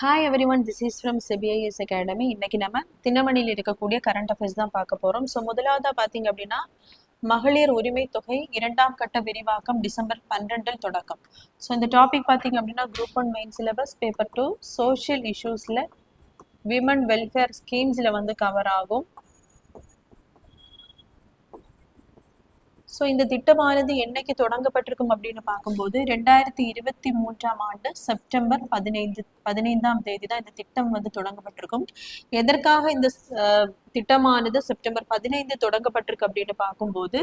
Hi everyone, this is from CBIS academy. இன்னைக்கு நம்ம தினமணியில் இருக்கக்கூடிய கரண்ட் அஃபேர்ஸ் தான் பார்க்க போகிறோம். ஸோ முதலாவதாக பார்த்தீங்க அப்படின்னா, மகளிர் உரிமை தொகை 2ஆம் கட்ட விரிவாக்கம் டிசம்பர் 12 தொடக்கம். ஸோ இந்த டாபிக் பார்த்தீங்க அப்படின்னா, group 1 main syllabus paper 2 social இஷ்யூஸில் விமன் வெல்ஃபேர் ஸ்கீம்ஸில் வந்து கவர் ஆகும். ஸோ இந்த திட்டமானது என்னைக்கு தொடங்கப்பட்டிருக்கும் அப்படின்னு பார்க்கும்போது 2023ஆம் ஆண்டு செப்டம்பர் 15ஆம் தேதி தான் இந்த திட்டம் வந்து தொடங்கப்பட்டிருக்கும். எதற்காக இந்த திட்டமானது செப்டம்பர் 15 தொடங்கப்பட்டிருக்கு அப்படின்னு பார்க்கும்போது,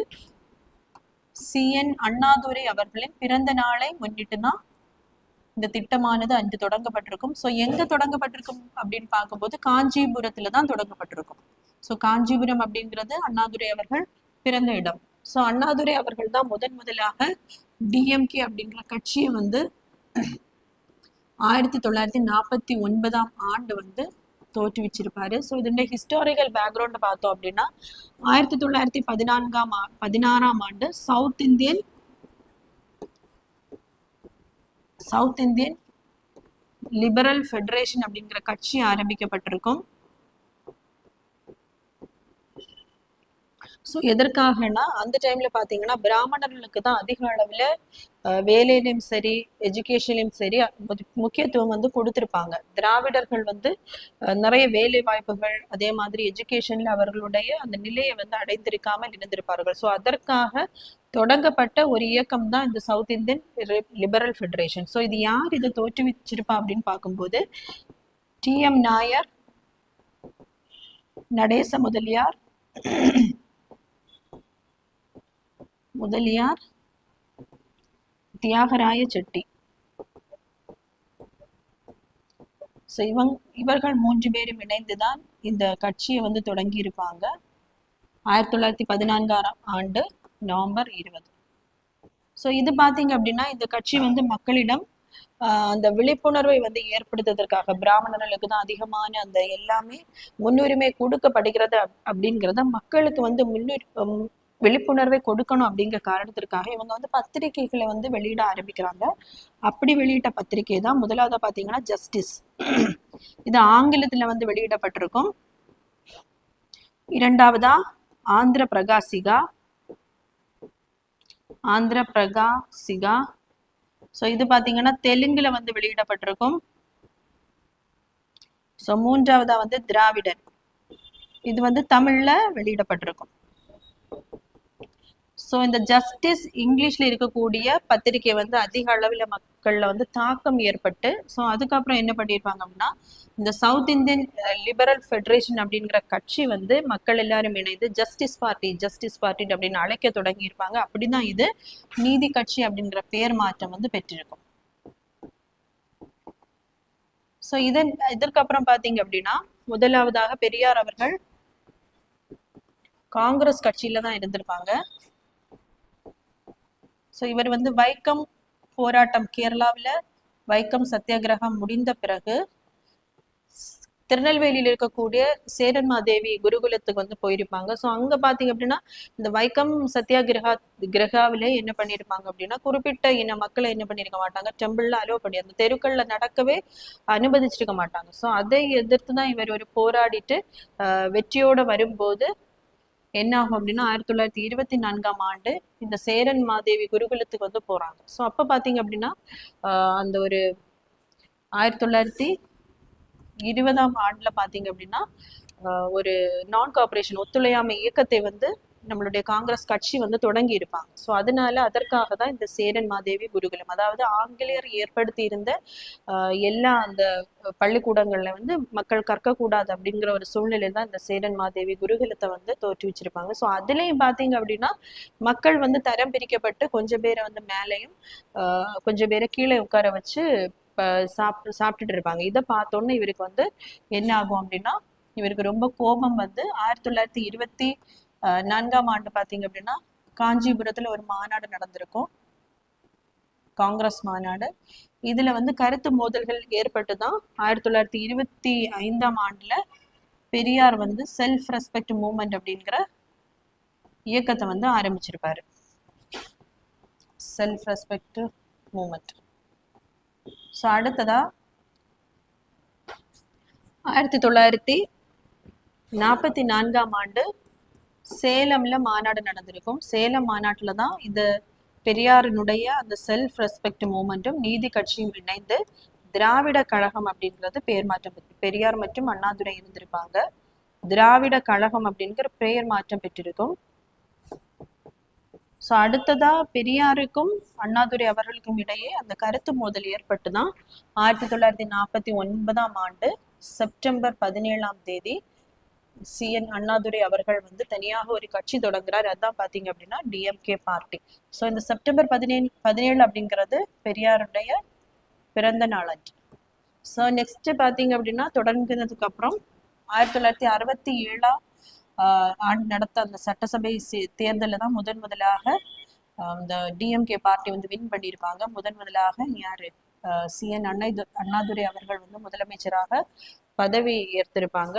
CN அண்ணாதுரை அவர்களின் பிறந்த நாளை முன்னிட்டு தான் இந்த திட்டமானது அன்று தொடங்கப்பட்டிருக்கும். ஸோ எங்க தொடங்கப்பட்டிருக்கும் அப்படின்னு பார்க்கும்போது காஞ்சிபுரத்துல தான் தொடங்கப்பட்டிருக்கும். ஸோ காஞ்சிபுரம் அப்படிங்கிறது அண்ணாதுரை அவர்கள் பிறந்த இடம். ஸோ அண்ணாதுரை அவர்கள் தான் முதலாக டிஎம்கே அப்படிங்கிற கட்சியை வந்து 1949ஆம் ஆண்டு வந்து தோற்றுவிச்சிருப்பாரு. ஸோ இதனுடைய ஹிஸ்டாரிக்கல் பேக்ரவுண்ட் பார்த்தோம் அப்படின்னா, 1916ஆம் ஆண்டு சவுத் இந்தியன் லிபரல் ஃபெடரேஷன் அப்படிங்கிற கட்சி ஆரம்பிக்கப்பட்டிருக்கும். ஸோ எதற்காகனா, அந்த டைம்ல பார்த்தீங்கன்னா பிராமணர்களுக்கு தான் அதிக அளவில் வேலையிலும் சரி எஜுகேஷன்லையும் சரி முக்கியத்துவம் வந்து கொடுத்துருப்பாங்க. திராவிடர்கள் வந்து நிறைய வேலை வாய்ப்புகள் அதே மாதிரி எஜுகேஷன்ல அவர்களுடைய அந்த நிலையை வந்து அடைந்திருக்காமல் இருந்திருப்பார்கள். ஸோ அதற்காக தொடங்கப்பட்ட ஒரு இயக்கம் தான் இந்த south Indian liberal federation. So இது யார் இதை தோற்றுவிச்சிருப்பா அப்படின்னு பார்க்கும்போது, TM நாயர், நடேச முதலியார், தியாகராய செட்டி. ஸோ இவர்கள் 3 பேரும் இணைந்துதான் இந்த கட்சியை வந்து தொடங்கி இருப்பாங்க 1914ஆம் ஆண்டு நவம்பர் 20. ஸோ இது பார்த்தீங்க அப்படின்னா, இந்த கட்சி வந்து மக்களிடம் அந்த விழிப்புணர்வை வந்து ஏற்படுத்துவதற்காக, பிராமணர்களுக்கு தான் அதிகமான அந்த எல்லாமே முன்னுரிமை கொடுக்கப்படுகிறது அப்படிங்கிறத மக்களுக்கு வந்து விழிப்புணர்வை கொடுக்கணும் அப்படிங்கிற காரணத்திற்காக இவங்க வந்து பத்திரிகைகளை வந்து வெளியிட ஆரம்பிக்கிறாங்க. அப்படி வெளியிட்ட பத்திரிகை தான் முதலாவது பார்த்தீங்கன்னா ஜஸ்டிஸ். இது ஆங்கிலத்துல வந்து வெளியிடப்பட்டிருக்கும். இரண்டாவதா ஆந்திர பிரகாசிகா. ஸோ இது பார்த்தீங்கன்னா தெலுங்குல வந்து வெளியிடப்பட்டிருக்கும். ஸோ மூன்றாவதா வந்து திராவிடன், இது வந்து தமிழ்ல வெளியிடப்பட்டிருக்கும். ஸோ இந்த ஜஸ்டிஸ் இங்கிலீஷ்ல இருக்கக்கூடிய பத்திரிகை வந்து அதிக அளவில் மக்கள்ல வந்து தாக்கம் ஏற்பட்டு, ஸோ அதுக்கப்புறம் என்ன பண்ணியிருப்பாங்க அப்படின்னா, இந்த சவுத் இந்தியன் லிபரல் ஃபெடரேஷன் அப்படிங்கிற கட்சி வந்து மக்கள் எல்லாரும் இணைந்து ஜஸ்டிஸ் பார்ட்டி அப்படின்னு அழைக்க தொடங்கியிருப்பாங்க. அப்படிதான் இது நீதி கட்சி அப்படிங்கிற பெயர் மாற்றம் வந்து பெற்றிருக்கும். ஸோ இதற்கப்புறம் பார்த்தீங்க அப்படின்னா, முதலாவதாக பெரியார் அவர்கள் காங்கிரஸ் கட்சியில தான் இருந்திருப்பாங்க. ஸோ இவர் வந்து வைக்கம் போராட்டம், கேரளாவில் வைக்கம் சத்தியாகிரகம் முடிந்த பிறகு திருநெல்வேலியில் இருக்கக்கூடிய சேரன்மாதேவி குருகுலத்துக்கு வந்து போயிருப்பாங்க. ஸோ அங்க பாத்தீங்க அப்படின்னா, இந்த வைக்கம் சத்தியாகிரகாவிலே என்ன பண்ணியிருப்பாங்க அப்படின்னா, குறிப்பிட்ட இன மக்களை என்ன பண்ணிருக்க மாட்டாங்க, டெம்பிள்ல அலோவ் பண்ணி அந்த தெருக்கள்ல நடக்கவே அனுமதிச்சிருக்க மாட்டாங்க. ஸோ அதை எதிர்த்து தான் இவர் ஒரு போராடிட்டு வெற்றியோட வரும்போது என்ன ஆகும் அப்படின்னா, 1924ஆம் ஆண்டு இந்த சேரன் மாதேவி குருகுலத்துக்கு வந்து போறாங்க. ஸோ அப்ப பாத்தீங்க அப்படின்னா, அந்த ஒரு 1920ஆம் ஆண்டுல பாத்தீங்க அப்படின்னா, ஒரு நான் கோஆபரேஷன் ஒத்துழையாமை இயக்கத்தை வந்து நம்மளுடைய காங்கிரஸ் கட்சி வந்து தொடங்கி இருப்பாங்க. ஸோ அதற்காக தான் இந்த சேரன் மாதேவி குருகுலம், அதாவது ஆங்கிலேயர் ஏற்படுத்தி இருந்த எல்லா அந்த பள்ளிக்கூடங்கள்ல வந்து மக்கள் கற்கக்கூடாது அப்படிங்கிற ஒரு சூழ்நிலையில் தான் இந்த சேரன் மாதேவி குருகுலத்தை வந்து தோற்றுவிச்சிருப்பாங்க. ஸோ அதுலேயும் பார்த்தீங்க அப்படின்னா, மக்கள் வந்து தரம் பிரிக்கப்பட்டு கொஞ்சம் பேரை வந்து மேலேயும் கொஞ்சம் பேரை கீழே உட்கார வச்சு சாப்பிட்டுட்டு இருப்பாங்க. இதை பார்த்தோன்னே இவருக்கு வந்து என்ன ஆகும் அப்படின்னா, இவருக்கு ரொம்ப கோபம் வந்து 1924ஆம் ஆண்டு பார்த்தீங்க அப்படின்னா, காஞ்சிபுரத்துல ஒரு மாநாடு நடந்திருக்கும், காங்கிரஸ் மாநாடு. இதுல வந்து கருத்து மோதல்கள் ஏற்பட்டுதான் 1925ஆம் ஆண்டுல பெரியார் வந்து செல்ஃப் ரெஸ்பெக்ட் மூவ்மெண்ட் அப்படிங்கிற இயக்கத்தை வந்து ஆரம்பிச்சிருப்பாரு. Self respect movement. ஸோ அடுத்ததா 1944ஆம் ஆண்டு சேலம்ல மாநாடு நடந்திருக்கும். சேலம் மாநாட்டுல தான் இந்த பெரியாரினுடைய அந்த செல்ஃப் ரெஸ்பெக்ட் மூமெண்ட்டும் நீதி கட்சியும் இணைந்து திராவிட கழகம் அப்படின்றது பெயர் மாற்றம் பெற்று, பெரியார் மற்றும் அண்ணாதுரை இருந்திருப்பாங்க, திராவிட கழகம் அப்படிங்கிற பெயர் மாற்றம் பெற்றிருக்கும். ஸோ அடுத்ததா பெரியாருக்கும் அண்ணாதுரை அவர்களுக்கும் இடையே அந்த கருத்து மோதல் ஏற்பட்டுதான் 1949ஆம் ஆண்டு செப்டம்பர் 17ஆம் தேதி CN அண்ணாதுரை அவர்கள் வந்து தனியாக ஒரு கட்சி தொடங்குறார். அதான் பாத்தீங்க அப்படின்னா டிஎம்கே பார்ட்டி. ஸோ இந்த செப்டம்பர் 17 அப்படிங்கிறது பெரியாருடைய பிறந்த நாள் அன்று. ஸோ நெக்ஸ்ட் பாத்தீங்க அப்படின்னா தொடங்கினதுக்கு அப்புறம் 1967ஆம் ஆண்டு நடத்த அந்த சட்டசபை தேர்தலில் தான் முதலாக இந்த டிஎம்கே பார்ட்டி வந்து வின் பண்ணியிருப்பாங்க. முதலாக யாரு CN அண்ணாதுரை அவர்கள் வந்து முதலமைச்சராக பதவி ஏற்றிருப்பாங்க.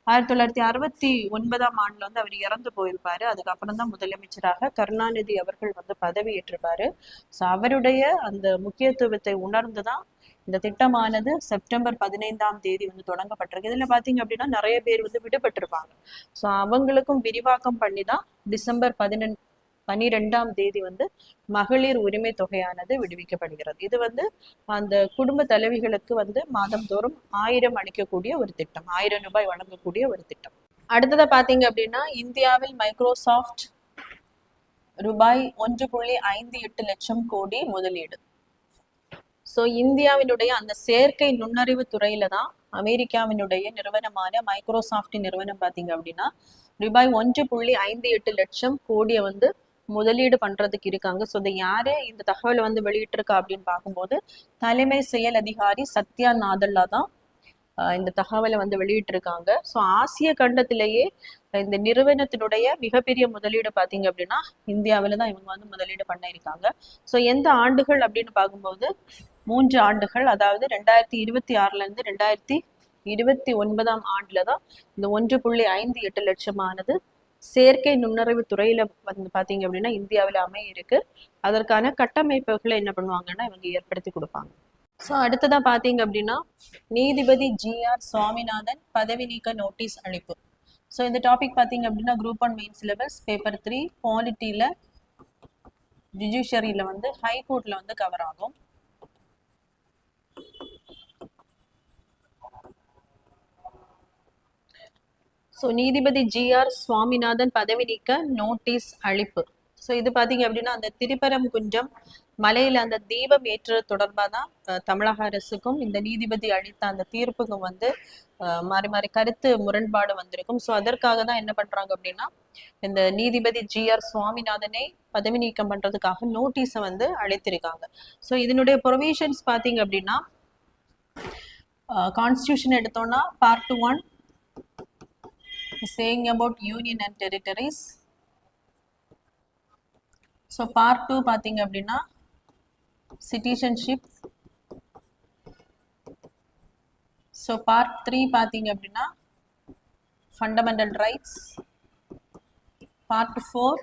1969ஆம் ஆண்டுல வந்து அவர் இறந்து போயிருப்பாரு. அதுக்கப்புறம் தான் முதலமைச்சராக கருணாநிதி அவர்கள் வந்து பதவி ஏற்றிருப்பாரு. ஸோ அவருடைய அந்த முக்கியத்துவத்தை உணர்ந்துதான் இந்த திட்டமானது செப்டம்பர் 15ஆம் தேதி வந்து தொடங்கப்பட்டிருக்கு. இதுல பாத்தீங்க அப்படின்னா நிறைய பேர் வந்து விடுபட்டிருப்பாங்க. ஸோ அவங்களுக்கும் விரிவாக்கம் பண்ணி தான் டிசம்பர் 12ஆம் தேதி வந்து மகளிர் உரிமை தொகையானது விடுவிக்கப்படுகிறது. இது வந்து அந்த குடும்ப தலைவிகளுக்கு வந்து மாதந்தோறும் 1000 அளிக்கக்கூடிய ஒரு திட்டம், 1000 ரூபாய் வழங்கக்கூடிய ஒரு திட்டம். அடுத்ததை பாத்தீங்க அப்படின்னா இந்தியாவில் மைக்ரோசாஃப்ட் ரூபாய் 1.58 லட்சம் கோடி முதலீடு. ஸோ இந்தியாவினுடைய அந்த செயற்கை நுண்ணறிவு துறையில தான் அமெரிக்காவினுடைய நிறுவனமான மைக்ரோசாஃப்ட் நிறுவனம் பாத்தீங்க அப்படின்னா ரூபாய் 1.58 லட்சம் கோடியை வந்து முதலீடு பண்றதுக்கு இருக்காங்க. ஸோ இதை யாரு இந்த தகவலை வந்து வெளியிட்டிருக்கா அப்படின்னு பார்க்கும்போது தலைமை செயல் அதிகாரி சத்யா நாதல்லா தான் இந்த தகவலை வந்து வெளியிட்டிருக்காங்க. ஸோ ஆசிய கண்டத்திலேயே இந்த நிறுவனத்தினுடைய மிகப்பெரிய முதலீடு பார்த்தீங்க அப்படின்னா இந்தியாவில தான் இவங்க வந்து முதலீடு பண்ண இருக்காங்க. ஸோ எந்த ஆண்டுகள் அப்படின்னு பார்க்கும்போது 3 ஆண்டுகள், அதாவது 2026ல இருந்து 2029ஆம் ஆண்டுல தான் இந்த 1.58 லட்சமானது செயற்கை நுண்ணறிவு துறையில வந்து பாத்தீங்க அப்படின்னா இந்தியாவில் அமைய இருக்கு. அதற்கான கட்டமைப்புகளை என்ன பண்ணுவாங்கன்னா இவங்க ஏற்படுத்தி கொடுப்பாங்க. ஸோ அடுத்ததா பாத்தீங்க அப்படின்னா நீதிபதி GR சுவாமிநாதன் பதவி நீக்க நோட்டீஸ் அளிப்பு. ஸோ இந்த டாபிக் பாத்தீங்க அப்படின்னா குரூப் 1 மெயின் சிலபஸ் பேப்பர் 3 பாலிட்டியில ஜுடிஷியரியில வந்து ஹைகோர்ட்ல வந்து கவர் ஆகும். ஸோ நீதிபதி GR சுவாமிநாதன் பதவி நீக்க நோட்டீஸ் அளிப்பு. ஸோ இது பார்த்தீங்க அப்படின்னா அந்த திருப்பரங்குன்றம் மலையில அந்த தீபம் ஏற்றது தொடர்பாக தான் தமிழக அரசுக்கும் இந்த நீதிபதி அளித்த அந்த தீர்ப்புக்கும் வந்து மாறி மாறி கருத்து முரண்பாடு வந்திருக்கும். ஸோ அதற்காக தான் என்ன பண்றாங்க அப்படின்னா இந்த நீதிபதி GR சுவாமிநாதனை பதவி நீக்கம் பண்றதுக்காக நோட்டீஸை வந்து அளித்திருக்காங்க. ஸோ இதனுடைய ப்ரொவிஷன்ஸ் பார்த்தீங்க அப்படின்னா கான்ஸ்டியூஷன் எடுத்தோம்னா part 1 saying about union and territories. So part 2 பாத்தீங்க அப்படின்னா citizenship. So part 3 பாத்தீங்க அப்படின்னா fundamental rights. Part 4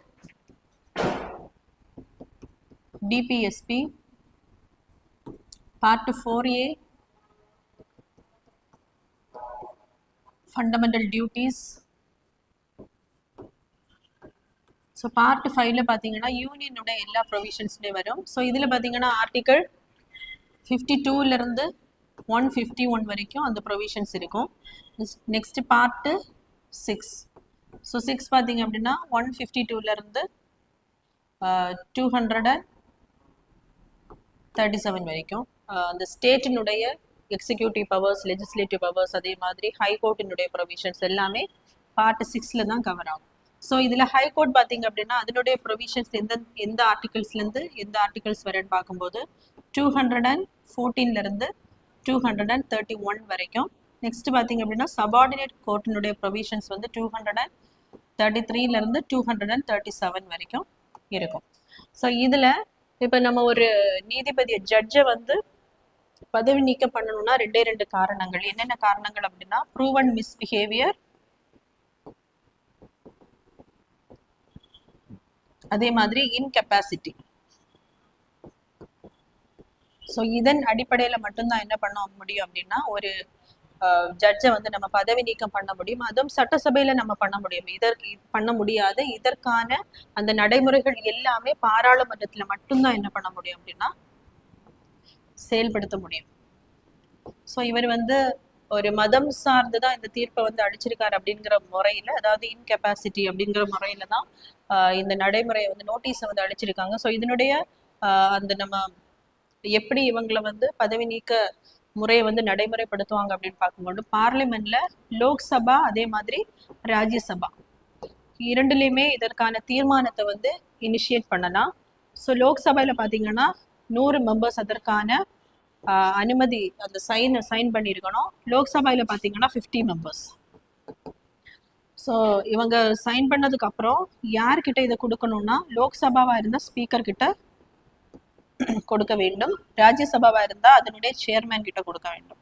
DPSP. Part 4A fundamental duties. So part 5ல பார்த்தீங்கன்னா யூனியனோட எல்லா ப்ரொவிஷன்ஸ்லேயும் வரும். ஸோ இதில் பார்த்தீங்கன்னா ஆர்டிக்கல் 52ல இருந்து 151 வரைக்கும் அந்த ப்ரொவிஷன்ஸ் இருக்கும். Next part 6. ஸோ 6 பார்த்தீங்க அப்படின்னா 152ல இருந்து 237 வரைக்கும் அந்த ஸ்டேட்டினுடைய எக்ஸிக்யூட்டிவ் பவர்ஸ், லெஜிஸ்லேட்டிவ் பவர்ஸ், அதே மாதிரி ஹைகோர்ட்டினுடைய ப்ரொவிஷன்ஸ் எல்லாமே பார்ட் 6ல தான் கவர் ஆகும். ஸோ இதில் ஹைகோர்ட் பார்த்தீங்க அப்படின்னா அதனுடைய ப்ரொவிஷன்ஸ் எந்த ஆர்டிகல்ஸ்லேருந்து எந்த ஆர்டிகல்ஸ் வரேன்னு பார்க்கும்போது 214ல இருந்து 231 வரைக்கும். நெக்ஸ்ட் பார்த்தீங்க அப்படின்னா சபார்டினேட் கோர்ட்டினுடைய ப்ரொவிஷன்ஸ் வந்து 233ல இருந்து 237 வரைக்கும் இருக்கும். ஸோ இதில் இப்போ நம்ம ஒரு நீதிபதி ஜட்ஜை வந்து பதவி நீக்கம் பண்ணணும்னா 2 காரணங்கள். என்னென்ன காரணங்கள் அப்படின்னா ப்ரூவன் மிஸ்பிஹேவியர், அதே மாதிரி இன்கெப்பாசிட்டி. ஸோ இதன் அடிப்படையில் மட்டும்தான் என்ன பண்ண முடியும் அப்படின்னா ஒரு ஜட்ஜை வந்து நம்ம பதவி நீக்கம் பண்ண முடியும். அதுவும் சட்டசபையில நம்ம பண்ண முடியும். இதற்கு பண்ண முடியாது. இதற்கான அந்த நடைமுறைகள் எல்லாமே பாராளுமன்றத்துல மட்டும்தான் என்ன பண்ண முடியும் அப்படின்னா செயல்படுத்த முடியும். ஸோ இவர் வந்து ஒரு மதம் சார்ந்துதான் இந்த தீர்ப்பை வந்து அடிச்சிருக்காரு அப்படிங்கிற முறையில, அதாவது இன்கெப்பாசிட்டி அப்படிங்கிற முறையில தான் இந்த நடைமுறையை வந்து நோட்டீஸை வந்து அடிச்சிருக்காங்க. ஸோ இதனுடைய அந்த நம்ம எப்படி இவங்களை வந்து பதவி நீக்க முறையை வந்து நடைமுறைப்படுத்துவாங்க அப்படின்னு பார்க்கும்போது, பார்லிமெண்ட்ல லோக்சபா அதே மாதிரி ராஜ்யசபா இரண்டுலையுமே இதற்கான தீர்மானத்தை வந்து இனிஷியேட் பண்ணலாம். ஸோ லோக்சபையில பார்த்தீங்கன்னா 100 மெம்பர்ஸ் அதற்கான அனுமதி அந்த சைன் பண்ணியிருக்கணும். லோக்சபையில பார்த்தீங்கன்னா 50 மெம்பர்ஸ். ஸோ இவங்க சைன் பண்ணதுக்கு அப்புறம் யார்கிட்ட இதை கொடுக்கணும்னா, லோக்சபாவா இருந்தால் ஸ்பீக்கர் கிட்ட கொடுக்க வேண்டும், ராஜ்யசபாவா இருந்தால் அதனுடைய சேர்மேன் கிட்ட கொடுக்க வேண்டும்.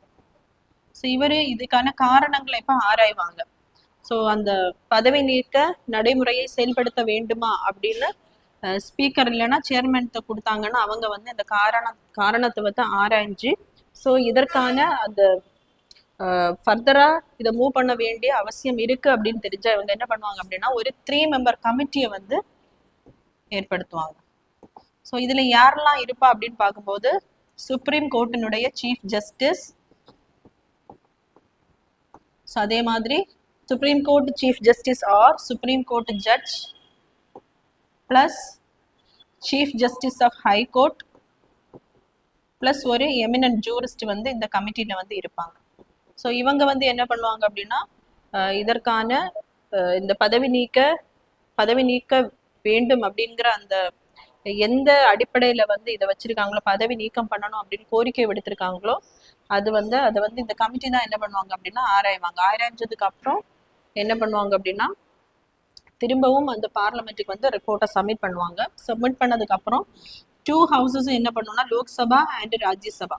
ஸோ இவர் இதுக்கான காரணங்களை இப்போ ஆராய்வாங்க. ஸோ அந்த பதவி நீக்க நடைமுறையை செயல்படுத்த வேண்டுமா அப்படின்னு ஸ்பீக்கர் இல்லைன்னா சேர்மேன்கிட்ட கொடுத்தாங்கன்னா அவங்க வந்து அந்த காரணத்தை வந்து ஆராய்ஞ்சு, ஸோ இதற்கான அந்த ஃபர்தரா இதை மூவ் பண்ண வேண்டிய அவசியம் இருக்கு அப்படின்னு தெரிஞ்சா இவங்க என்ன பண்ணுவாங்க அப்படின்னா ஒரு 3 மெம்பர் கமிட்டியை வந்து ஏற்படுத்துவாங்க. ஸோ இதுல யாரெல்லாம் இருப்பா அப்படின்னு பார்க்கும்போது, சுப்ரீம் கோர்ட்டினுடைய சீஃப் ஜஸ்டிஸ், ஸோ அதே மாதிரி supreme court chief justice or supreme court judge plus chief justice of high court plus ஒரு எமினன்ட் ஜூரிஸ்ட் வந்து இந்த கமிட்டியில வந்து இருப்பாங்க. ஸோ இவங்க வந்து என்ன பண்ணுவாங்க அப்படின்னா இதற்கான இந்த பதவி நீக்க வேண்டும் அப்படிங்கிற அந்த எந்த அடிப்படையில வந்து இதை வச்சிருக்காங்களோ, பதவி நீக்கம் பண்ணணும் அப்படின்னு கோரிக்கை விடுத்திருக்காங்களோ அதை வந்து இந்த கமிட்டி தான் என்ன பண்ணுவாங்க அப்படின்னா ஆராய்வாங்க. ஆராய்ஞ்சதுக்கு அப்புறம் என்ன பண்ணுவாங்க அப்படின்னா திரும்பவும் அந்த பார்லிமெண்ட்டுக்கு வந்து ரிப்போர்ட்டை சப்மிட் பண்ணுவாங்க. சப்மிட் பண்ணதுக்கு அப்புறம் 2 ஹவுசஸும் என்ன பண்ணுவோம்னா லோக்சபா அண்ட் ராஜ்யசபா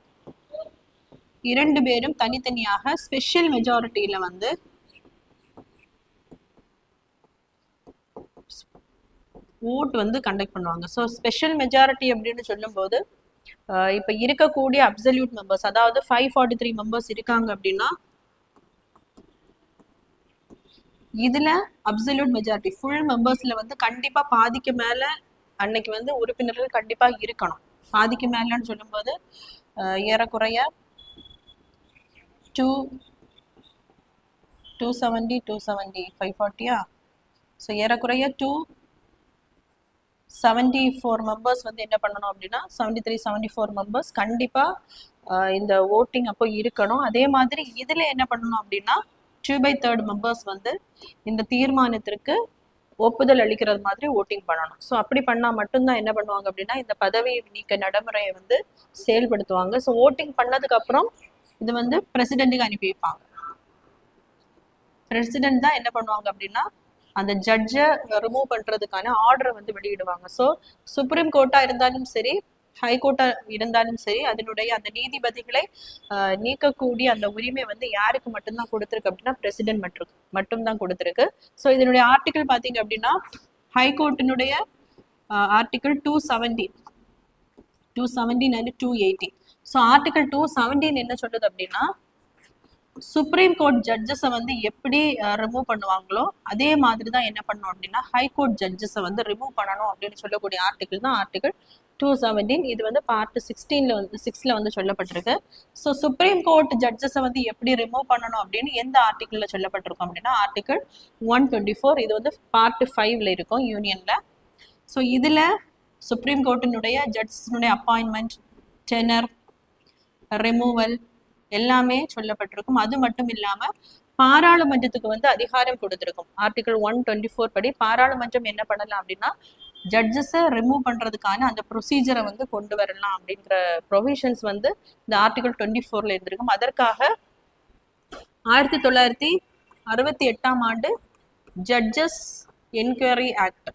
இரண்டு பேரும் தனித்தனியாக ஸ்பெஷல் மெஜாரிட்டியில வந்து ஓட் வந்து கண்டக்ட் பண்ணுவாங்க. ஸோ ஸ்பெஷல் மெஜாரிட்டி அப்படின்னு சொல்லும்போது இப்போ இருக்கக்கூடிய அப்சல்யூட் மெம்பர்ஸ், அதாவது 543 மெம்பர்ஸ் இருக்காங்க அப்படின்னா இதுல அப்சல்யூட் மெஜாரிட்டி ஃபுல் மெம்பர்ஸ்ல வந்து கண்டிப்பா பாதிக்கு மேல அன்னைக்கு வந்து உறுப்பினர்கள் கண்டிப்பா இருக்கணும். பாதிக்கு மேலன்னு சொல்லும்போது ஏறக்குறைய 270 270 540 ஸோ ஏறக்குறைய 274 மெம்பர்ஸ் வந்து என்ன பண்ணணும் அப்படின்னா 73-74 மெம்பர்ஸ் கண்டிப்பா இந்த ஓட்டிங் அப்போ இருக்கணும். அதே மாதிரி இதுல என்ன பண்ணணும் அப்படின்னா 2/3 மெம்பர்ஸ் வந்து இந்த தீர்மானத்திற்கு ஒப்புதல் அளிக்கிறது மாதிரி ஓட்டிங் பண்ணணும். ஸோ அப்படி பண்ணா மட்டும்தான் என்ன பண்ணுவாங்க அப்படின்னா இந்த பதவி நீக்க நடைமுறையை வந்து செயல்படுத்துவாங்க. ஸோ ஓட்டிங் பண்ணதுக்கு அப்புறம் இது வந்து பிரசிடென்ட்டுக்கு அனுப்பி வைப்பாங்க. பிரசிடென்ட் தான் என்ன பண்ணுவாங்க அப்படின்னா அந்த ஜட்ஜை ரிமூவ் பண்றதுக்கான ஆர்டரை வந்து வெளியிடுவாங்க. ஸோ சுப்ரீம் கோர்ட்டா இருந்தாலும் சரி, ஹைகோர்ட்டா இருந்தாலும் சரி, அதனுடைய அந்த நீதிபதிகளை நீக்கக்கூடிய அந்த உரிமை வந்து யாருக்கு மட்டும்தான் கொடுத்துருக்கு அப்படின்னா பிரசிடென்ட் மட்டும்தான் கொடுத்துருக்கு. ஸோ இதனுடைய ஆர்டிகிள் பார்த்தீங்க அப்படின்னா ஹைகோர்ட்டினுடைய ஆர்டிகிள் 217 அண்ட் 280. ஸோ ஆர்டிகிள் 217 என்ன சொல்லுது அப்படின்னா சுப்ரீம் கோர்ட் ஜட்ஜஸை வந்து எப்படி ரிமூவ் பண்ணுவாங்களோ அதே மாதிரி தான் என்ன பண்ணணும் அப்படின்னா ஹைகோர்ட் ஜட்ஜஸை வந்து ரிமூவ் பண்ணணும் அப்படின்னு சொல்லக்கூடிய ஆர்டிகிள் தான் ஆர்டிகிள் 217. இது வந்து பார்ட் 6ல வந்து சொல்லப்பட்டிருக்கு. ஸோ சுப்ரீம் கோர்ட் ஜட்ஜஸை வந்து எப்படி ரிமூவ் பண்ணணும் அப்படின்னு எந்த ஆர்டிகிள்ல சொல்லப்பட்டிருக்கும் அப்படின்னா ஆர்டிகிள் 124. இது வந்து பார்ட் 5ல இருக்கும் யூனியன்ல. ஸோ இதுல சுப்ரீம் கோர்ட்டினுடைய ஜட்ஜஸினுடைய அப்பாயின்மெண்ட், டெனர், ரிமூவல் எல்லாமே சொல்லப்பட்டிருக்கும். அது மட்டும் இல்லாம பாராளுமன்றத்துக்கு வந்து அதிகாரம் கொடுத்திருக்கும். ஆர்டிகிள் 124 படி பாராளுமன்றம் என்ன பண்ணலாம் அப்படின்னா ஜட்ஜஸை ரிமூவ் பண்றதுக்கான அந்த ப்ரொசீஜரை வந்து கொண்டு வரலாம் அப்படிங்கிற ப்ரொவிஷன்ஸ் வந்து இந்த ஆர்டிகிள் 24ல இருந்திருக்கும். அதற்காக 1968ஆம் ஆண்டு ஜட்ஜஸ் என்கொயரி ஆக்ட்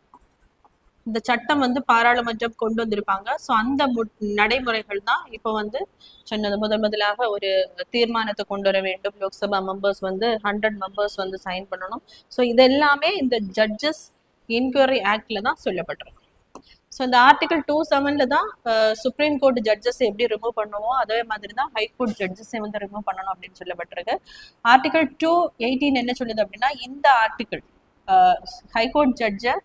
இந்த சட்டம் வந்து பாராளுமன்றம் கொண்டு வந்திருப்பாங்க. ஸோ அந்த நடைமுறைகள் தான் இப்போ வந்து சொன்னது. முதலாக ஒரு தீர்மானத்தை கொண்டு வர வேண்டும், லோக்சபா மெம்பர்ஸ் வந்து 100 மெம்பர்ஸ் வந்து சைன் பண்ணணும். ஸோ இதெல்லாமே இந்த ஜட்ஜஸ் என்கொயரி ஆக்ட்ல தான் சொல்லப்பட்டிருக்கும். ஸோ இந்த ஆர்டிகல் 2(7) தான் சுப்ரீம் கோர்ட் ஜட்ஜஸ் எப்படி ரிமூவ் பண்ணுவோம், அதே மாதிரி தான் ஹைகோர்ட் ஜட்ஜஸை வந்து ரிமூவ் பண்ணணும் அப்படின்னு சொல்லப்பட்டிருக்கு. ஆர்டிகல் 2(18) என்ன சொல்லுது அப்படின்னா, இந்த ஆர்டிகல் ஹைகோர்ட் ஜட்ஜை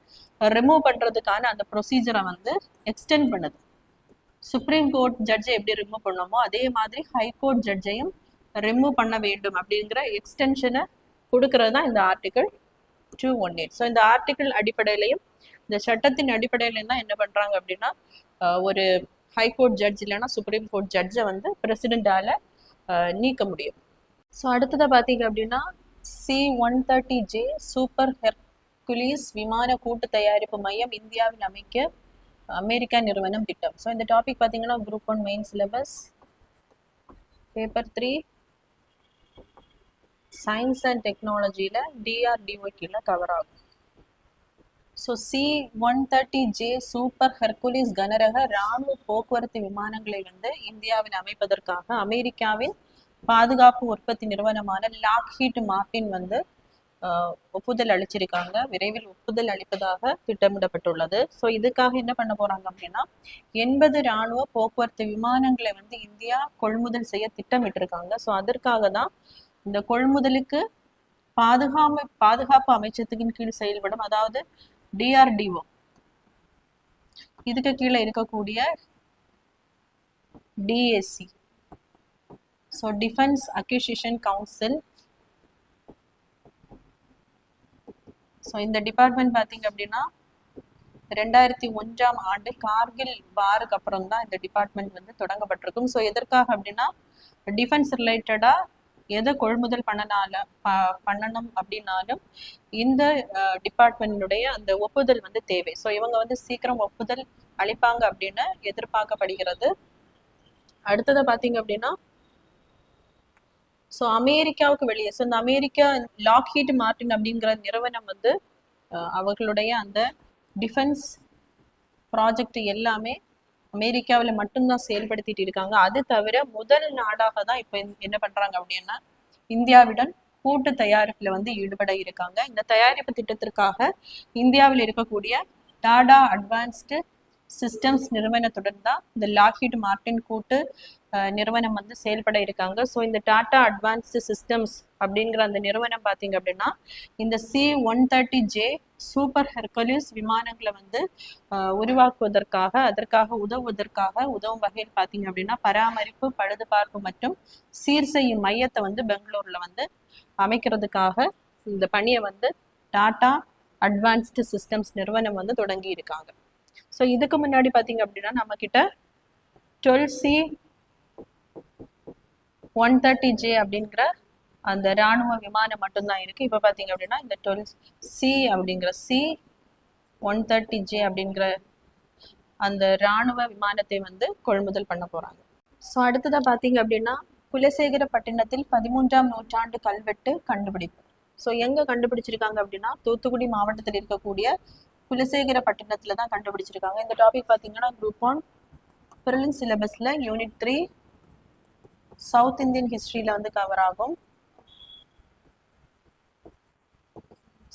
ரிமூவ் பண்றதுக்கான அந்த ப்ரொசீஜரை வந்து எக்ஸ்டெண்ட் பண்ணுது. சுப்ரீம் கோர்ட் ஜட்ஜை எப்படி ரிமூவ் பண்ணோமோ அதே மாதிரி ஹைகோர்ட் ஜட்ஜையும் ரிமூவ் பண்ண வேண்டும் அப்படிங்கிற எக்ஸ்டென்ஷனை கொடுக்கறது தான் இந்த ஆர்டிகல் 218. ஸோ இந்த ஆர்டிகல் அடிப்படையிலையும் இந்த சட்டத்தின் அடிப்படையிலையும் தான் என்ன பண்றாங்க அப்படின்னா, ஒரு ஹைகோர்ட் ஜட்ஜ் இல்லைன்னா சுப்ரீம் கோர்ட் ஜட்ஜை வந்து பிரசிடென்டால நீக்க முடியும். ஸோ அடுத்ததை பார்த்தீங்க அப்படின்னா, C-130J சூப்பர் ஹெர்குலிஸ் விமான கூட்டு தயாரிப்பு மையம் இந்தியாவில் அமைக்க அமெரிக்கா நிறுவனம் திட்டம். ஸோ இந்த டாபிக் பார்த்தீங்கன்னா group 1 main syllabus paper 3 science and டெக்னாலஜியில் DRDO கீழே கவர் ஆகும். ஸோ C-130J சூப்பர் ஹெர்குலிஸ் கனரக இராணுவ போக்குவரத்து விமானங்களை வந்து இந்தியாவில் அமைப்பதற்காக அமெரிக்காவின் பாதுகாப்பு உற்பத்தி நிறுவனமான லாக்ஹீட் மார்டின் வந்து ஒப்புதல் அளிச்சிருக்காங்க. விரைவில் ஒப்புதல் அளிப்பதாக திட்டமிடப்பட்டுள்ளது. ஸோ இதுக்காக என்ன பண்ண போறாங்க அப்படின்னா, 80 இராணுவ போக்குவரத்து விமானங்களை வந்து இந்தியா கொள்முதல் செய்ய திட்டமிட்டிருக்காங்க. ஸோ அதற்காக தான் இந்த கொள்முதலுக்கு பாதுகாப்பு அமைச்சகத்தின் கீழ் செயல்படும், அதாவது DRDO, இதுக்கு கீழே இருக்கக்கூடிய DAC, so defence acquisition council. So இந்த டிபார்ட்மெண்ட் பார்த்தீங்க அப்படின்னா 2001ஆம் ஆண்டு கார்கில் வாருக்கு அப்புறம் தான் இந்த டிபார்ட்மெண்ட் வந்து தொடங்கப்பட்டிருக்கும். ஸோ எதற்காக அப்படின்னா, டிஃபென்ஸ் ரிலேட்டடா எதை கொள்முதல் பண்ணணும் அப்படின்னாலும் இந்த டிபார்ட்மெண்ட்டுடைய அந்த ஒப்புதல் வந்து தேவை. ஸோ இவங்க வந்து சீக்கிரம் ஒப்புதல் அளிப்பாங்க அப்படின்னு எதிர்பார்க்கப்படுகிறது. அடுத்ததை பார்த்தீங்க அப்படின்னா, ஸோ அமெரிக்காவுக்கு வெளியே, ஸோ இந்த அமெரிக்கா லாக்ஹீட் மார்டின் அப்படிங்கிற நிறுவனம் வந்து அவர்களுடைய அந்த டிஃபென்ஸ் ப்ராஜெக்ட் எல்லாமே அமெரிக்காவில் மட்டும்தான் செயல்படுத்திட்டு இருக்காங்க. அது தவிர முதல் நாடாக தான் இப்போ என்ன பண்றாங்க அப்படின்னா, இந்தியாவுடன் கூட்டு தயாரிப்புல வந்து ஈடுபட இருக்காங்க. இந்த தயாரிப்பு திட்டத்திற்காக இந்தியாவில் இருக்கக்கூடிய டாடா அட்வான்ஸ்டு சிஸ்டம்ஸ் நிறுவனத்துடன் தான் இந்த லாக்ஹீட் மார்டின் கூட்டு நிறுவனம் வந்து செயல்பட இருக்காங்க. ஸோ இந்த டாடா அட்வான்ஸ்டு சிஸ்டம்ஸ் அப்படிங்கிற அந்த நிறுவனம் பார்த்தீங்க அப்படின்னா, இந்த C-130J சூப்பர் ஹெர்குலிஸ் விமானங்களை வந்து உருவாக்குவதற்காக, அதற்காக உதவும் வகையில் பார்த்தீங்க அப்படின்னா, பராமரிப்பு, பழுதுபார்ப்பு மற்றும் சீர் செய்யும் மையத்தை வந்து பெங்களூர்ல வந்து அமைக்கிறதுக்காக இந்த பணியை வந்து டாடா அட்வான்ஸ்டு சிஸ்டம்ஸ் நிறுவனம் வந்து தொடங்கி இருக்காங்க. ஸோ இதுக்கு முன்னாடி பார்த்தீங்க அப்படின்னா நம்ம கிட்ட 12C-130J அப்படிங்கிற அந்த இராணுவ விமானம் மட்டும்தான் இருக்கு. இப்போ பார்த்தீங்க அப்படின்னா இந்த 12C அப்படிங்கிற C-130J அப்படிங்கிற அந்த இராணுவ விமானத்தை வந்து கொள்முதல் பண்ண போறாங்க. ஸோ அடுத்ததாக பார்த்தீங்க அப்படின்னா, குலசேகரப்பட்டினத்தில் 13ஆம் நூற்றாண்டு கல்வெட்டு கண்டுபிடிப்பு. ஸோ எங்க கண்டுபிடிச்சிருக்காங்க அப்படின்னா, தூத்துக்குடி மாவட்டத்தில் இருக்கக்கூடிய குலசேகரப்பட்டினத்துல தான் கண்டுபிடிச்சிருக்காங்க. இந்த டாபிக் பார்த்தீங்கன்னா குரூப் 1 பிரிலிம்ஸ் சிலபஸ்ல யூனிட் 3 சவுத் இந்தியன் ஹிஸ்டரியில வந்து கவர் ஆகும்.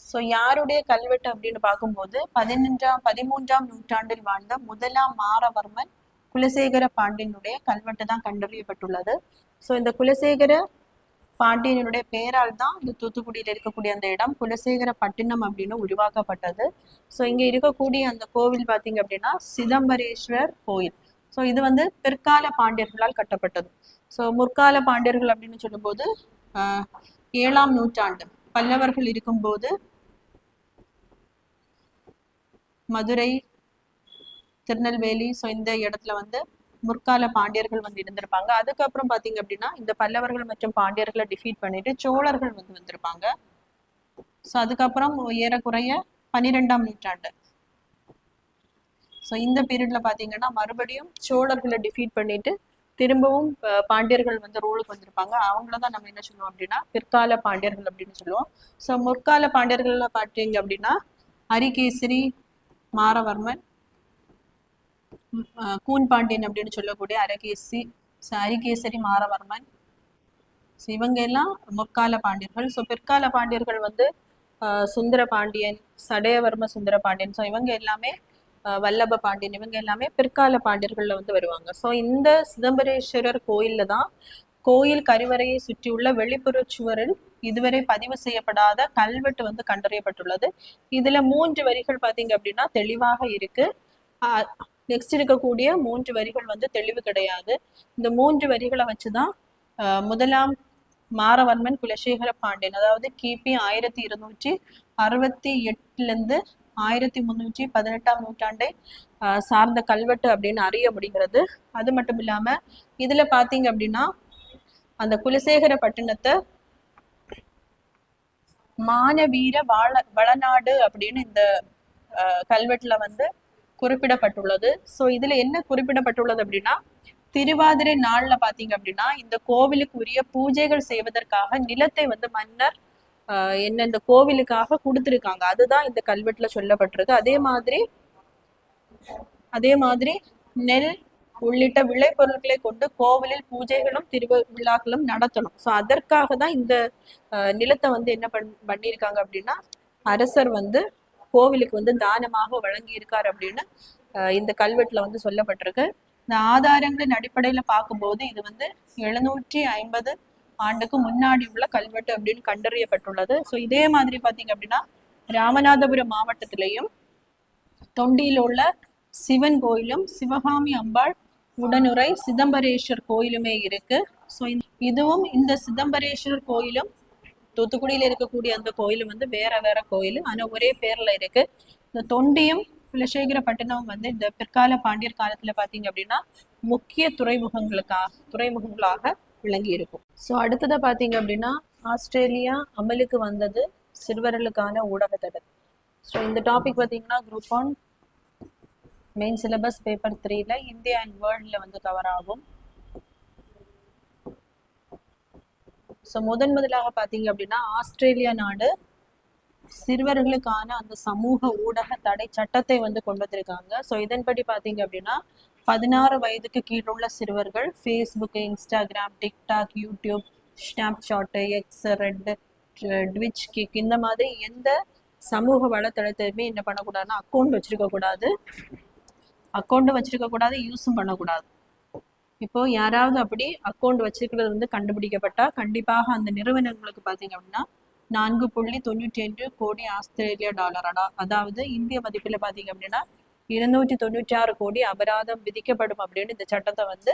ஸோ யாருடைய கல்வெட்டு அப்படின்னு பார்க்கும்போது 13ஆம் நூற்றாண்டில் வாழ்ந்த முதலாம் மாரவர்மன் குலசேகர பாண்டியனுடைய கல்வெட்டு தான் கண்டறியப்பட்டுள்ளது. ஸோ இந்த குலசேகர பாண்டியனுடைய பெயரால் தான் இந்த தூத்துக்குடியில் இருக்கக்கூடிய அந்த இடம் குலசேகரப்பட்டினம் அப்படின்னு உருவாக்கப்பட்டது. ஸோ இங்க இருக்கக்கூடிய அந்த கோவில் பார்த்தீங்க அப்படின்னா சிதம்பரேஸ்வர் கோயில். ஸோ இது வந்து பிற்கால பாண்டியர்களால் கட்டப்பட்டது. ஸோ முற்கால பாண்டியர்கள் அப்படின்னு சொல்லும்போது 7ஆம் நூற்றாண்டு பல்லவர்கள் இருக்கும்போது மதுரை, திருநெல்வேலி, ஸோ இந்த இடத்துல வந்து முற்கால பாண்டியர்கள் வந்து இருந்திருப்பாங்க. அதுக்கப்புறம் பார்த்தீங்க அப்படின்னா இந்த பல்லவர்கள் மற்றும் பாண்டியர்களை டிஃபீட் பண்ணிட்டு சோழர்கள் வந்து வந்திருப்பாங்க. ஸோ அதுக்கப்புறம் ஏறக்குறைய 12ஆம் நூற்றாண்டு, ஸோ இந்த பீரியட்ல பார்த்தீங்கன்னா மறுபடியும் சோழர்களை டிஃபீட் பண்ணிட்டு திரும்பவும் பாண்டியர்கள் வந்து ரூலுக்கு வந்திருப்பாங்க. அவங்கள தான் நம்ம என்ன சொல்லுவோம் அப்படின்னா பிற்கால பாண்டியர்கள் அப்படின்னு சொல்லுவோம். ஸோ முற்கால பாண்டியர்கள்ல பார்த்தீங்க அப்படின்னா அரிகேசரி மாரவர்மன், கூன் பாண்டியன் அப்படின்னு சொல்லக்கூடிய அரிகேசரி மாரவர்மன், ஸோ இவங்க எல்லாம் முற்கால பாண்டியர்கள். ஸோ பிற்கால பாண்டியர்கள் வந்து சுந்தர பாண்டியன், சடையவர்ம சுந்தர பாண்டியன், ஸோ இவங்க எல்லாமே வல்லப பாண்டியன் இவங்க எல்லாமே பிற்கால பாண்டியர்கள்ல வந்து வருவாங்க. ஸோ இந்த சிதம்பரேஸ்வரர் கோயில்ல தான் கோயில் கருவறையை சுற்றியுள்ள வெளிப்புற சுவரில் இதுவரை பதிவு செய்யப்படாத கல்வெட்டு வந்து கண்டறியப்பட்டுள்ளது. இதுல 3 வரிகள் பாத்தீங்க அப்படின்னா தெளிவாக இருக்கு. நெக்ஸ்ட் இருக்கக்கூடிய 3 வரிகள் வந்து தெளிவு கிடையாது. இந்த 3 வரிகளை வச்சுதான் முதலாம் மாரவர்மன் குலசேகர பாண்டியன், அதாவது கிபி 1268 1318 நூற்றாண்டை சார்ந்த கல்வெட்டு அப்படின்னு அறிய முடிகிறது. அது மட்டும் இல்லாம இதுல பாத்தீங்க அப்படின்னா அந்த குலசேகர பட்டினத்தை மானவீர வளநாடு அப்படின்னு இந்த கல்வெட்டுல வந்து குறிப்பிடப்பட்டுள்ளது. ஸோ இதுல என்ன குறிப்பிடப்பட்டுள்ளது அப்படின்னா, திருவாதிரை நாள்ல பாத்தீங்க அப்படின்னா இந்த கோவிலுக்கு உரிய பூஜைகள் செய்வதற்காக நிலத்தை வந்து மன்னர் என்ன இந்த கோவிலுக்காக கொடுத்திருக்காங்க. அதுதான் இந்த கல்வெட்டுல சொல்லப்பட்டிருக்கு. அதே மாதிரி நெல் உள்ளிட்ட விளைபொருட்களை கொண்டு கோவிலில் பூஜைகளும் திருவிழாக்களும் நடத்தணும். ஸோ அதற்காக தான் இந்த நிலத்தை வந்து என்ன பண்ணியிருக்காங்க அப்படின்னா அரசர் வந்து கோவிலுக்கு வந்து தானமாக வழங்கி இருக்காரு அப்படின்னு இந்த கல்வெட்டுல வந்து சொல்லப்பட்டிருக்கு. இந்த ஆதாரங்களின் அடிப்படையில பார்க்கும்போது இது வந்து 750 ஆண்டுக்கு முன்னாடி உள்ள கல்வெட்டு அப்படின்னு கண்டறியப்பட்டுள்ளது. ஸோ இதே மாதிரி பாத்தீங்க அப்படின்னா ராமநாதபுரம் மாவட்டத்திலையும் தொண்டியில் உள்ள சிவன் கோயிலும் சிவகாமி அம்பாள் உடனுரை சிதம்பரேஸ்வர் கோயிலுமே இருக்கு. ஸோ இதுவும் இந்த சிதம்பரேஸ்வர் கோயிலும் தூத்துக்குடியில இருக்கக்கூடிய அந்த கோயிலும் வந்து வேற வேற கோயில், ஆனா ஒரே பேர்ல இருக்கு. இந்த தொண்டியும் குலசேகரப்பட்டினம் வந்து இந்த பிற்கால பாண்டியர் காலத்துல பாத்தீங்க அப்படின்னா முக்கிய துறைமுகங்களாக விளங்கி இருக்கும். ஸோ அடுத்ததை பாத்தீங்க அப்படின்னா ஆஸ்திரேலியா அமலுக்கு வந்தது சிறுவர்களுக்கான ஊடகத்தடை. ஸோ இந்த டாபிக் பார்த்தீங்கன்னா குரூப் 1 மெயின் சிலபஸ் பேப்பர் 3ல இந்தியா அண்ட் வேர்ல்ட்ல வந்து கவர் ஆகும். ஸோ முதலாக பார்த்தீங்க அப்படின்னா ஆஸ்திரேலியா நாடு சிறுவர்களுக்கான அந்த சமூக ஊடக தடை சட்டத்தை வந்து கொண்டு வந்திருக்காங்க. ஸோ இதன்படி பார்த்தீங்க அப்படின்னா 16 வயதுக்கு கீழுள்ள சிறுவர்கள் Facebook, Instagram, TikTok, YouTube, Snapchat, X, red, Twitch, kick இந்த மாதிரி எந்த சமூக வலைத்தளத்தையுமே என்ன பண்ணக்கூடாதுன்னா அக்கௌண்ட் வச்சிருக்க கூடாது, யூஸும் பண்ணக்கூடாது. இப்போ யாராவது அப்படி அக்கௌண்ட் வச்சிருக்கிறது வந்து கண்டுபிடிக்கப்பட்டா கண்டிப்பாக அந்த நிறுவனங்களுக்கு பார்த்தீங்க அப்படின்னா 4.95 கோடி ஆஸ்திரேலியா டாலர், அதாவது இந்திய மதிப்பில் பார்த்தீங்க அப்படின்னா 296 கோடி அபராதம் விதிக்கப்படும் அப்படின்னு இந்த சட்டத்தை வந்து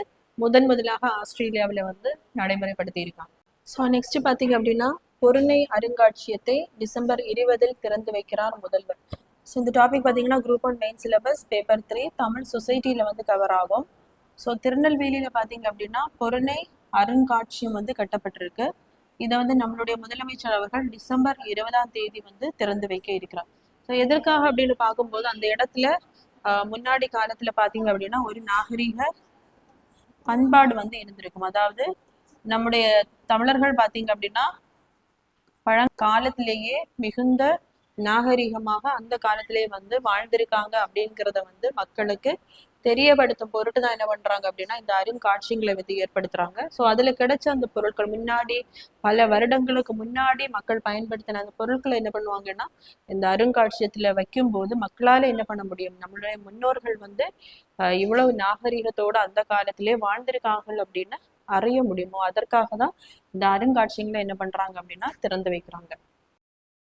முதலாக ஆஸ்திரேலியாவில் வந்து நடைமுறைப்படுத்தி இருக்காங்க. ஸோ நெக்ஸ்ட் பார்த்தீங்க அப்படின்னா பொருணை அருங்காட்சியகத்தை டிசம்பர் 20 திறந்து வைக்கிறார் முதல்வர். ஸோ இந்த டாபிக் பார்த்தீங்கன்னா group 1 main syllabus paper 3 Tamil சொசைட்டியில் வந்து கவர் ஆகும். ஸோ திருநெல்வேலியில் பார்த்தீங்க அப்படின்னா பொருணை அருங்காட்சியம் வந்து கட்டப்பட்டிருக்கு. இதை வந்து நம்மளுடைய முதலமைச்சர் அவர்கள் டிசம்பர் 20 வந்து திறந்து வைக்க இருக்கிறார். ஸோ எதற்காக அப்படின்னு பார்க்கும்போது அந்த இடத்துல முன்னாடி காலத்துல பார்த்தீங்க அப்படின்னா ஒரு நாகரீக பண்பாடு வந்து இருந்திருக்கும். அதாவது நம்முடைய தமிழர்கள் பார்த்தீங்க அப்படின்னா பழங்காலத்திலேயே மிகுந்த நாகரீகமாக அந்த காலத்திலேயே வந்து வாழ்ந்திருக்காங்க அப்படிங்கிறத வந்து மக்களுக்கு தெரியப்படுத்தும் பொருட்டு தான் என்ன பண்றாங்க அப்படின்னா இந்த அருங்காட்சியங்களை வந்து ஏற்படுத்துறாங்க. ஸோ அதுல கிடைச்ச அந்த பொருட்கள் முன்னாடி பல வருடங்களுக்கு முன்னாடி மக்கள் பயன்படுத்தின அந்த பொருட்களை என்ன பண்ணுவாங்கன்னா இந்த அருங்காட்சியகத்துல வைக்கும் போது மக்களால என்ன பண்ண முடியும், நம்மளுடைய முன்னோர்கள் வந்து இவ்வளவு நாகரீகத்தோட அந்த காலத்திலே வாழ்ந்திருக்காங்க அப்படின்னு அறிய முடியுமோ அதற்காக தான் இந்த அருங்காட்சியங்களை என்ன பண்றாங்க அப்படின்னா திறந்து வைக்கிறாங்க.